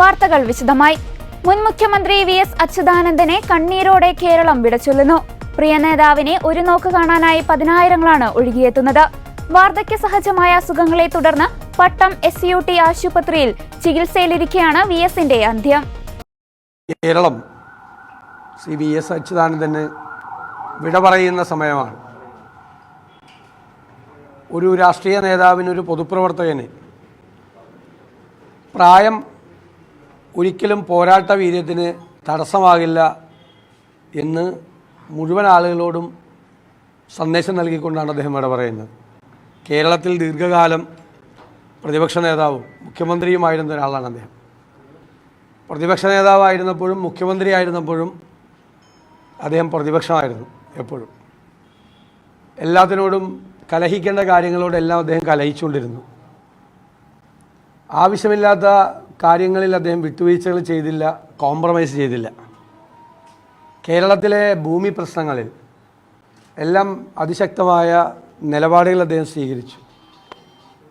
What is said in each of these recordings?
വാർത്തകൾ വിശദമായി. മുൻ മുഖ്യമന്ത്രി VS അച്യുതാനന്ദനെ കണ്ണീരോടെ കേരളം വിടചൊല്ലുന്നു. പ്രിയ നേതാവിനെ ഒരു നോക്ക് കാണാനായി പതിനായിരങ്ങളാണ് ഒഴുകിയെത്തുന്നത്. വാർദ്ധക്യ സഹജമായ അസുഖങ്ങളെ തുടർന്ന് പട്ടം SUT ആശുപത്രിയിൽ ചികിത്സയിലിരിക്കെയാണ് VSന്റെ അന്ത്യം. കേരളം VS അച്യുതാനന്ദന് വിട പറയുന്ന സമയമാണ്. ഒരു രാഷ്ട്രീയ നേതാവിന്, ഒരു പൊതുപ്രവർത്തകന് പ്രായം ഒരിക്കലും പോരാട്ട വീര്യത്തിന് തടസ്സമാകില്ല എന്ന് മുഴുവൻ ആളുകളോടും സന്ദേശം നൽകിക്കൊണ്ടാണ് അദ്ദേഹം ഇവിടെ പറയുന്നത്. കേരളത്തിൽ ദീർഘകാലം പ്രതിപക്ഷ നേതാവും മുഖ്യമന്ത്രിയുമായിരുന്ന ഒരാളാണ് അദ്ദേഹം. പ്രതിപക്ഷ നേതാവായിരുന്നപ്പോഴും മുഖ്യമന്ത്രി ആയിരുന്നപ്പോഴും അദ്ദേഹം പ്രതിപക്ഷമായിരുന്നു. എപ്പോഴും എല്ലാത്തിനോടും കലഹിക്കേണ്ട കാര്യങ്ങളോടെല്ലാം അദ്ദേഹം കലഹിച്ചുകൊണ്ടിരുന്നു. ആവശ്യമില്ലാത്ത കാര്യങ്ങളിൽ അദ്ദേഹം വിട്ടുവീഴ്ചകൾ ചെയ്തില്ല, കോംപ്രമൈസ് ചെയ്തില്ല. കേരളത്തിലെ ഭൂമി പ്രശ്നങ്ങളിൽ എല്ലാം അതിശക്തമായ നിലപാടുകൾ അദ്ദേഹം സ്വീകരിച്ചു.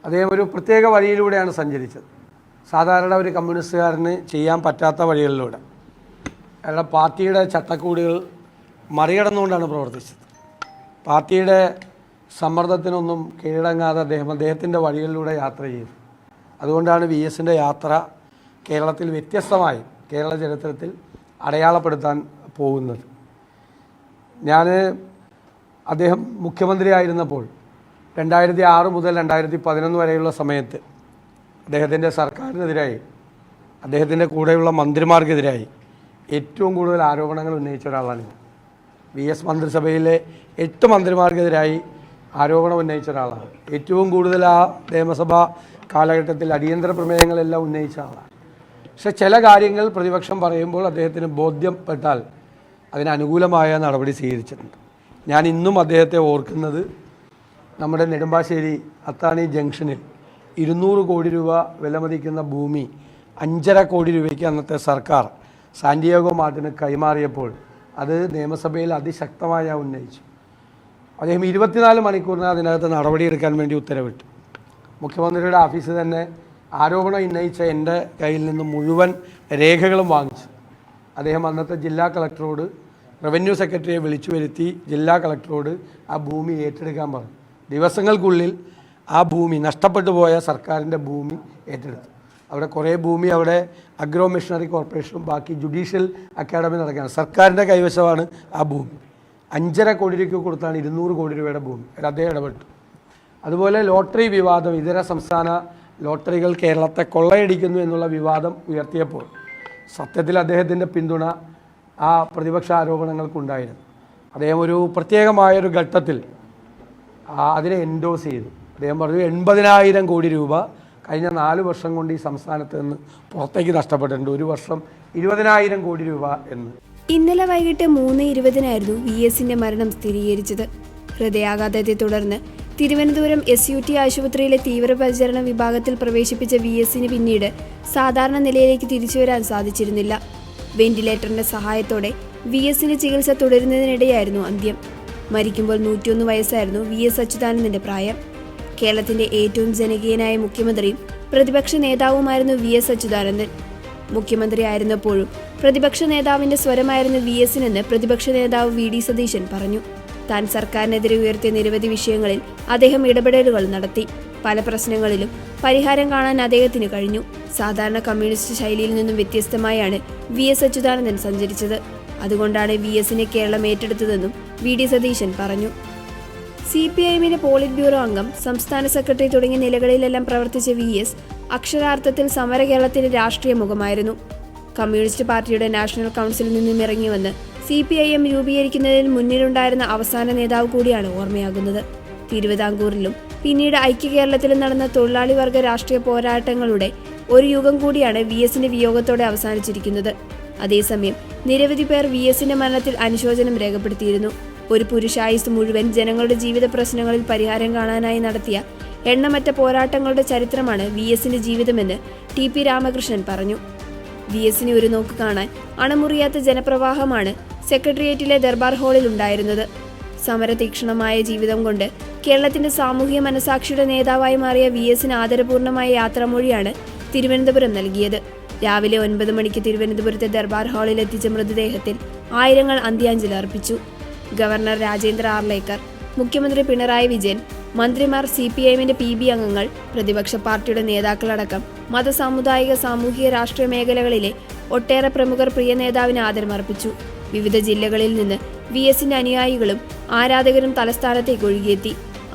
അദ്ദേഹം ഒരു പ്രത്യേക വഴിയിലൂടെയാണ് സഞ്ചരിച്ചത്. സാധാരണ ഒരു കമ്മ്യൂണിസ്റ്റുകാരന് ചെയ്യാൻ പറ്റാത്ത വഴികളിലൂടെ അയാളുടെ പാർട്ടിയുടെ ചട്ടക്കൂടുകൾ മറികടന്നുകൊണ്ടാണ് പ്രവർത്തിച്ചത്. പാർട്ടിയുടെ സമ്മർദ്ദത്തിനൊന്നും കീഴടങ്ങാതെ അദ്ദേഹത്തിൻ്റെ വഴികളിലൂടെ യാത്ര ചെയ്തു. അതുകൊണ്ടാണ് VSൻ്റെ യാത്ര കേരളത്തിൽ വ്യത്യസ്തമായി കേരള ചരിത്രത്തിൽ അടയാളപ്പെടുത്താൻ പോകുന്നത്. ഞാൻ അദ്ദേഹം മുഖ്യമന്ത്രി ആയിരുന്നപ്പോൾ 2006 മുതൽ 2011 വരെയുള്ള സമയത്ത് അദ്ദേഹത്തിൻ്റെ സർക്കാരിനെതിരായി, അദ്ദേഹത്തിൻ്റെ കൂടെയുള്ള മന്ത്രിമാർക്കെതിരായി ഏറ്റവും കൂടുതൽ ആരോപണങ്ങൾ ഉന്നയിച്ച ഒരാളാണ് ഞാൻ. VS മന്ത്രിസഭയിലെ 8 മന്ത്രിമാർക്കെതിരായി ആരോപണം ഉന്നയിച്ച ഒരാളാണ്. ഏറ്റവും കൂടുതൽ ആ നിയമസഭാ കാലഘട്ടത്തിൽ അടിയന്തര പ്രമേയങ്ങളെല്ലാം ഉന്നയിച്ച ആളാണ്. പക്ഷെ ചില കാര്യങ്ങൾ പ്രതിപക്ഷം പറയുമ്പോൾ അദ്ദേഹത്തിന് ബോധ്യപ്പെട്ടാൽ അതിനനുകൂലമായ നടപടി സ്വീകരിച്ചിട്ടുണ്ട്. ഞാൻ ഇന്നും അദ്ദേഹത്തെ ഓർക്കുന്നത് നമ്മുടെ നെടുമ്പാശ്ശേരി അത്താണി ജംഗ്ഷനിൽ 200 കോടി രൂപ വിലമതിക്കുന്ന ഭൂമി 5.5 കോടി രൂപയ്ക്ക് അന്നത്തെ സർക്കാർ സാന്റിയാഗോ മാർട്ടിന് കൈമാറിയപ്പോൾ അത് നിയമസഭയിൽ അതിശക്തമായി ഉന്നയിച്ചു. അദ്ദേഹം 24 മണിക്കൂറിന് അതിനകത്ത് നടപടിയെടുക്കാൻ വേണ്ടി ഉത്തരവിട്ടു. മുഖ്യമന്ത്രിയുടെ ഓഫീസ് തന്നെ ആരോപണം ഉന്നയിച്ച എൻ്റെ കയ്യിൽ നിന്ന് മുഴുവൻ രേഖകളും വാങ്ങിച്ചു. അദ്ദേഹം അന്നത്തെ ജില്ലാ കളക്ടറോട്, റവന്യൂ സെക്രട്ടറിയെ വിളിച്ചു വരുത്തി ജില്ലാ കളക്ടറോട് ആ ഭൂമി ഏറ്റെടുക്കാൻ പറഞ്ഞു. ദിവസങ്ങൾക്കുള്ളിൽ ആ ഭൂമി, നഷ്ടപ്പെട്ടു പോയ സർക്കാരിൻ്റെ ഭൂമി ഏറ്റെടുത്തു. അവിടെ കുറേ ഭൂമി അവിടെ അഗ്രോ മിഷണറി കോർപ്പറേഷനും ബാക്കി ജുഡീഷ്യൽ അക്കാഡമി നടക്കുകയാണ്. സർക്കാരിൻ്റെ കൈവശമാണ് ആ ഭൂമി. 5.5 കോടി രൂപയ്ക്ക് കൊടുത്താണ് 200 കോടി രൂപയുടെ ഭൂമി. അദ്ദേഹം ഇടപെട്ടു. അതുപോലെ ലോട്ടറി വിവാദം, ഇതര സംസ്ഥാന ലോട്ടറികൾ കേരളത്തെ കൊള്ളയടിക്കുന്നു എന്നുള്ള വിവാദം ഉയർത്തിയപ്പോൾ സത്യത്തിൽ അദ്ദേഹത്തിൻ്റെ പിന്തുണ ആ പ്രതിപക്ഷ ആരോപണങ്ങൾക്കുണ്ടായിരുന്നു. അദ്ദേഹം ഒരു പ്രത്യേകമായൊരു ഘട്ടത്തിൽ അതിനെ എൻഡോസ് ചെയ്തു. അദ്ദേഹം പറഞ്ഞു 80,000 കോടി രൂപ കഴിഞ്ഞ 4 വർഷം കൊണ്ട് ഈ സംസ്ഥാനത്ത് നിന്ന് പുറത്തേക്ക് നഷ്ടപ്പെട്ടിട്ടുണ്ട്. ഒരു വർഷം 20,000 കോടി രൂപ എന്ന്. ഇന്നലെ വൈകിട്ട് 3:20 VSന്റെ മരണം സ്ഥിരീകരിച്ചത്. ഹൃദയാഘാതത്തെ തുടർന്ന് തിരുവനന്തപുരം SUT ആശുപത്രിയിലെ തീവ്രപരിചരണ വിഭാഗത്തിൽ പ്രവേശിപ്പിച്ച VSന് പിന്നീട് സാധാരണ നിലയിലേക്ക് തിരിച്ചുവരാൻ സാധിച്ചിരുന്നില്ല. വെന്റിലേറ്ററിന്റെ സഹായത്തോടെ VSന് ചികിത്സ തുടരുന്നതിനിടെയായിരുന്നു അന്ത്യം. മരിക്കുമ്പോൾ 101 വയസ്സായിരുന്നു VS അച്യുതാനന്ദന്റെ പ്രായം. കേരളത്തിന്റെ ഏറ്റവും ജനകീയനായ മുഖ്യമന്ത്രിയും പ്രതിപക്ഷ നേതാവുമായിരുന്നു VS അച്യുതാനന്ദൻ. മുഖ്യമന്ത്രി ആയിരുന്നപ്പോഴും പ്രതിപക്ഷ നേതാവിന്റെ സ്വരമായിരുന്നു VSനെന്ന് പ്രതിപക്ഷ നേതാവ് VD സതീശൻ പറഞ്ഞു. താൻ സർക്കാരിനെതിരെ ഉയർത്തിയ നിരവധി വിഷയങ്ങളിൽ അദ്ദേഹം ഇടപെടലുകൾ നടത്തി. പല പ്രശ്നങ്ങളിലും പരിഹാരം കാണാൻ അദ്ദേഹത്തിന് കഴിഞ്ഞു. സാധാരണ കമ്മ്യൂണിസ്റ്റ് ശൈലിയിൽ നിന്നും വ്യത്യസ്തമായാണ് VS അച്യുതാനന്ദൻ സഞ്ചരിച്ചത്. അതുകൊണ്ടാണ് VSനെ കേരളം ഏറ്റെടുത്തതെന്നും VD സതീശൻ പറഞ്ഞു. CPIഎമ്മിന്റെ പോളിറ്റ് ബ്യൂറോ അംഗം, സംസ്ഥാന സെക്രട്ടറി തുടങ്ങിയ നിലകളിലെല്ലാം പ്രവർത്തിച്ച VS അക്ഷരാർത്ഥത്തിൽ സമര കേരളത്തിന്റെ രാഷ്ട്രീയ മുഖമായിരുന്നു. കമ്മ്യൂണിസ്റ്റ് പാർട്ടിയുടെ നാഷണൽ കൗൺസിലിൽ നിന്നും ഇറങ്ങി വന്ന് CPIഎം രൂപീകരിക്കുന്നതിൽ മുന്നിലുണ്ടായിരുന്ന അവസാന നേതാവ് കൂടിയാണ് ഓർമ്മയാകുന്നത്. തിരുവിതാംകൂറിലും പിന്നീട് ഐക്യ കേരളത്തിലും നടന്ന തൊഴിലാളി വർഗ രാഷ്ട്രീയ പോരാട്ടങ്ങളുടെ ഒരു യുഗം കൂടിയാണ് VSന്റെ വിയോഗത്തോടെ അവസാനിച്ചിരിക്കുന്നത്. അതേസമയം നിരവധി പേർ VSന്റെ മരണത്തിൽ അനുശോചനം രേഖപ്പെടുത്തിയിരുന്നു. ഒരു പുരുഷായുസ് മുഴുവൻ ജനങ്ങളുടെ ജീവിത പ്രശ്നങ്ങളിൽ പരിഹാരം കാണാനായി നടത്തിയ എണ്ണമറ്റ പോരാട്ടങ്ങളുടെ ചരിത്രമാണ് VSന്റെ ജീവിതമെന്ന് TP രാമകൃഷ്ണൻ പറഞ്ഞു. VSനെ ഒരു നോക്ക് കാണാൻ അണമുറിയാത്ത ജനപ്രവാഹമാണ് സെക്രട്ടേറിയറ്റിലെ ദർബാർ ഹാളിൽ ഉണ്ടായിരുന്നത്. സമരതീക്ഷണമായ ജീവിതം കൊണ്ട് കേരളത്തിന്റെ സാമൂഹ്യ മനസാക്ഷിയുടെ നേതാവായി മാറിയ VSന് ആദരപൂർണമായ യാത്രാമൊഴിയാണ് തിരുവനന്തപുരം നൽകിയത്. രാവിലെ 9 മണിക്ക് തിരുവനന്തപുരത്തെ ദർബാർ ഹാളിൽ എത്തിച്ച മൃതദേഹത്തിൽ ആയിരങ്ങൾ അന്ത്യാഞ്ജലി അർപ്പിച്ചു. ഗവർണർ രാജേന്ദ്ര ആർലേക്കർ, മുഖ്യമന്ത്രി പിണറായി വിജയൻ, മന്ത്രിമാർ, CPIM-ന്റെ PB അംഗങ്ങൾ, പ്രതിപക്ഷ പാർട്ടിയുടെ നേതാക്കളടക്കം മത, സാമുദായിക, സാമൂഹിക, രാഷ്ട്രീയ മേഖലകളിലെ ഒട്ടേറെ പ്രമുഖർ പ്രിയ നേതാവിന് ആദരമർപ്പിച്ചു. വിവിധ ജില്ലകളിൽ നിന്ന് VS-ന്റെ അനുയായികളും ആരാധകരും തലസ്ഥാനത്തേക്ക് ഒഴുകിയെത്തി.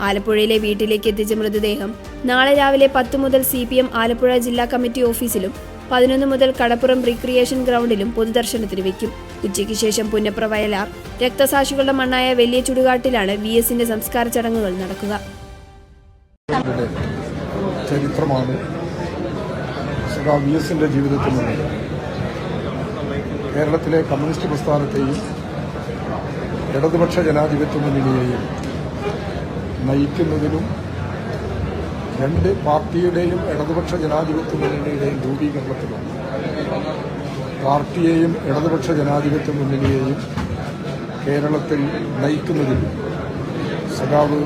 ആലപ്പുഴയിലെ വീട്ടിലേക്ക് എത്തിച്ച മൃതദേഹം നാളെ രാവിലെ 10 മുതൽ CPM ആലപ്പുഴ ജില്ലാ കമ്മിറ്റി ഓഫീസിലും 11 മുതൽ കടപ്പുറം റിക്രിയേഷൻ ഗ്രൗണ്ടിലും പൊതുദർശനത്തിന് വയ്ക്കും. ഉച്ചയ്ക്ക് ശേഷം പുന്നപ്ര വയലാർ രക്തസാക്ഷികളുടെ മണ്ണായ വലിയ ചുടുകാട്ടിലാണ് VS-ന്റെ സംസ്കാര ചടങ്ങുകൾ നടക്കുക. ചരിത്രമാണ് VS-ന്റെ ജീവിതത്തിൽ നിന്ന് കേരളത്തിലെ കമ്മ്യൂണിസ്റ്റ് പ്രസ്ഥാനത്തെയും ഇടതുപക്ഷ ജനാധിപത്യ മുന്നണിയെയും നയിക്കുന്നതിനും രണ്ട് പാർട്ടിയുടെയും ഇടതുപക്ഷ ജനാധിപത്യ മുന്നണിയുടെയും രൂപീകരണത്തിലും പാർട്ടിയെയും ഇടതുപക്ഷ ജനാധിപത്യ മുന്നണിയെയും കേരളത്തിൽ നയിക്കുന്നതിലും സഖാവ്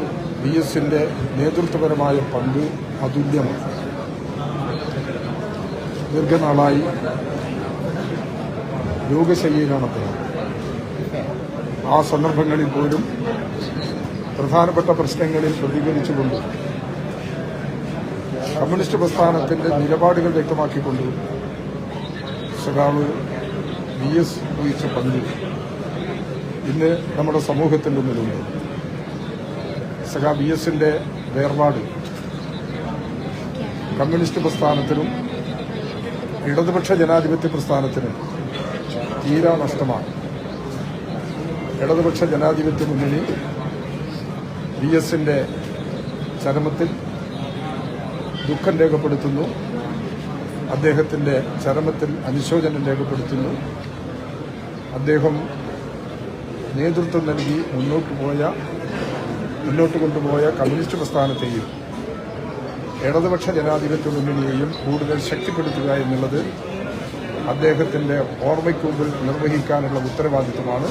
VS-ന്റെ നേതൃത്വപരമായ പങ്ക് അതുല്യമാണ്. ദീർഘനാളായി രോഗശയ്യയിലാണ് അദ്ദേഹം. ആ സന്ദർഭങ്ങളിൽ പോലും പ്രധാനപ്പെട്ട പ്രശ്നങ്ങളിൽ പ്രതികരിച്ചുകൊണ്ട് കമ്മ്യൂണിസ്റ്റ് പ്രസ്ഥാനത്തിന്റെ നിലപാടുകൾ വ്യക്തമാക്കിക്കൊണ്ട് സഖാവ് VS വഹിച്ച പങ്ക് ഇന്ന് നമ്മുടെ സമൂഹത്തിന്റെ മുന്നിലുണ്ട്. സഖാവ് VS-ന്റെ വേർപാട് കമ്മ്യൂണിസ്റ്റ് പ്രസ്ഥാനത്തിനും ഇടതുപക്ഷ ജനാധിപത്യ പ്രസ്ഥാനത്തിനും തീരാ നഷ്ടമാണ്. ഇടതുപക്ഷ ജനാധിപത്യ മുന്നണി VS-ന്റെ ചരമത്തിൽ ദുഃഖം രേഖപ്പെടുത്തുന്നു. അദ്ദേഹത്തിന്റെ ചരമത്തിൽ അനുശോചനം രേഖപ്പെടുത്തുന്നു. അദ്ദേഹം നേതൃത്വം നൽകി മുന്നോട്ട് കൊണ്ടുപോയ കമ്മ്യൂണിസ്റ്റ് പ്രസ്ഥാനത്തെയും ഇടതുപക്ഷ ജനാധിപത്യ മുന്നണിയെയും കൂടുതൽ ശക്തിപ്പെടുത്തുക എന്നുള്ളത് അദ്ദേഹത്തിന്റെ ഓർമ്മയ്ക്ക് മുമ്പിൽ നിർവഹിക്കാനുള്ള ഉത്തരവാദിത്വമാണ്.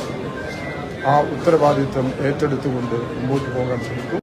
ആ ഉത്തരവാദിത്വം ഏറ്റെടുത്തുകൊണ്ട് മുമ്പോട്ട് പോകാൻ ശ്രമിക്കും.